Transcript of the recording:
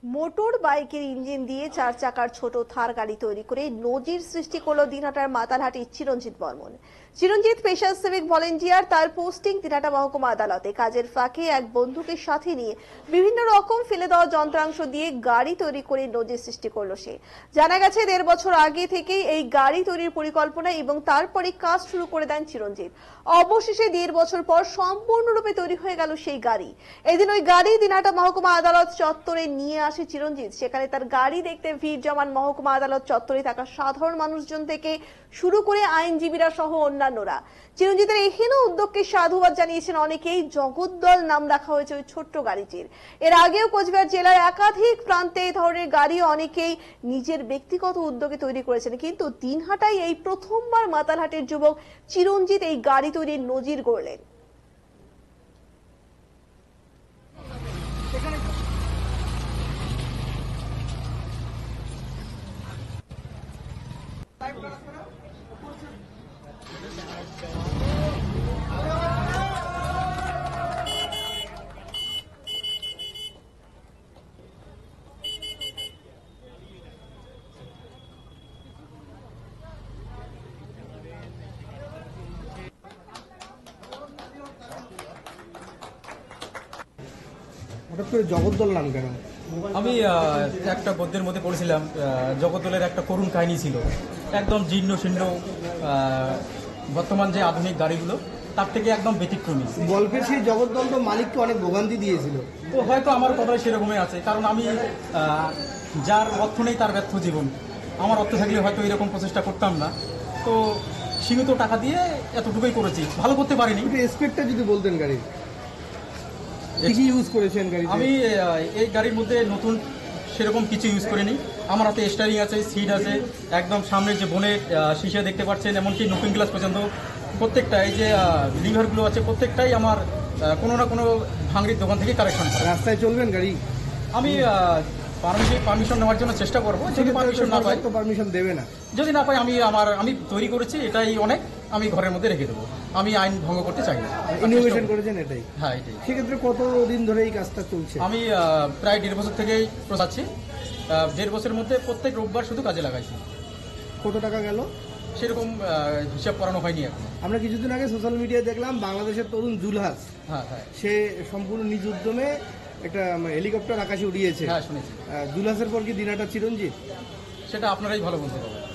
Motor বাইকের engine দিয়ে 4 চাকার ছোট থার গাড়ি তৈরি করে নজির সৃষ্টি করলো দিনহাটার মাতালহাটির চিরঞ্জিত বর্মন। চিরঞ্জিত পেশার সিভিক ভলেন্টিয়ার, তার পোস্টিং দিনহাটা মহকুমা আদালতে। কাজের ফাঁকে এক বন্ধুকে সাথে নিয়ে বিভিন্ন রকম ফেলে দেওয়া যন্ত্রাংশ দিয়ে গাড়ি তৈরি করে নজির সৃষ্টি করলো সে। জানা গেছে 1.5 বছর আগে থেকেই এই গাড়ি তৈরির পরিকল্পনা এবং তারপরে কাজ শুরু করে দেন চিরঞ্জিত। অবশেষে 1.5 বছর পর সম্পূর্ণরূপে তৈরি হয়ে গেল সেই গাড়ি। এদিন ওই গাড়ি দিনহাটা মহকুমা আদালত চত্বরে নিয়ে আসে চিরঞ্জিত। সেখানে তার গাড়ি দেখতে ভিড় জমান মহকুমা আদালত চত্বরে থাকা সাধারণ মানুষজন থেকে শুরু করে আইনজীবীরা সহ অন্যান্যরা। চিরঞ্জিতের এই হীন উদ্যোগকে সাধুবাদ জানিয়েছেন অনেকেই। জগদ্দল নাম রাখা হয়েছে ওই ছোট্ট গাড়িটির। এর আগেও কোচবিহার জেলার একাধিক প্রান্তে এই ধরনের গাড়ি অনেকেই নিজের ব্যক্তিগত উদ্যোগে তৈরি করেছেন, কিন্তু দিনহাটায় এই প্রথমবার মাতালহাটের যুবক চিরঞ্জিত এই গাড়ি তৈরির নজির গড়লেন। হঠাৎ করে জগদ্দল নাম কেন? আমি একটা গদ্যের মধ্যে পড়েছিলাম, জগদ্দলের একটা করুণ কাহিনী ছিল। একদম জীর্ণ শীর্ণ বর্তমান যে আধুনিক গাড়িগুলো তার থেকে একদম ব্যতিক্রমী। গল্পের সেই জগদ্দল তো মালিককে অনেক ভোগান্তি দিয়েছিল। তো হয়তো আমার কথাই সেরকমই আছে, কারণ আমি যার অর্থ নেই তার ব্যর্থ জীবন। আমার অর্থ থাকলে হয়তো এরকম প্রচেষ্টা করতাম না। তো সীমিত টাকা দিয়ে এতটুকুই করেছি, ভালো করতে পারিনি। এসপেক্টটা যদি বলতেন গাড়ির কি ইউজ করেছেন গাড়িতে? আমি এই গাড়ির মধ্যে নতুন সেরকম কিছু ইউজ করিনি। আমার হাতে স্টারিং আছে, সিট আছে, একদম সামনের যে বোনের শিশা দেখতে পাচ্ছেন, এমনকি লুকিং গ্লাস পর্যন্ত প্রত্যেকটা, এই যে লিভারগুলো আছে প্রত্যেকটাই আমার কোনো না কোনো ভাঙড়ির দোকান থেকে কালেকশন করা। রাস্তায় চলবেন গাড়ি? আমি পারমিশন নেওয়ার জন্য চেষ্টা করবো। যদি পারমিশন না পাই, তো পারমিশন দেবে না। যদি না পাই আমি তৈরি করেছি, এটাই অনেক, আমি ঘরের মধ্যে রেখে দেবো। আমি আইন ভঙ্গ করতে চাই না। ইনোভেশন করেছেন এটাই? হ্যাঁ, এটাই। সেক্ষেত্রে কতদিন ধরে এই কাজটা চলছে? আমি প্রায় 1.5 বছর থেকেই প্রচাচ্ছি। 1.5 বছরের মধ্যে প্রত্যেক রোববার শুধু কাজে লাগাইছি। কত টাকা গেল সেরকম হিসাব করানো হয়নি এখন। আমরা কিছুদিন আগে সোশ্যাল মিডিয়ায় দেখলাম বাংলাদেশের তরুণ জুলহাস, হ্যাঁ, সে সম্পূর্ণ নিজ উদ্যমে একটা হেলিকপ্টার আকাশে উড়িয়েছে। হ্যাঁ, শুনেছি। জুলহাসের পর কি দিনহাটা চিরঞ্জিত? সেটা আপনারাই ভালো বলতে পারবেন।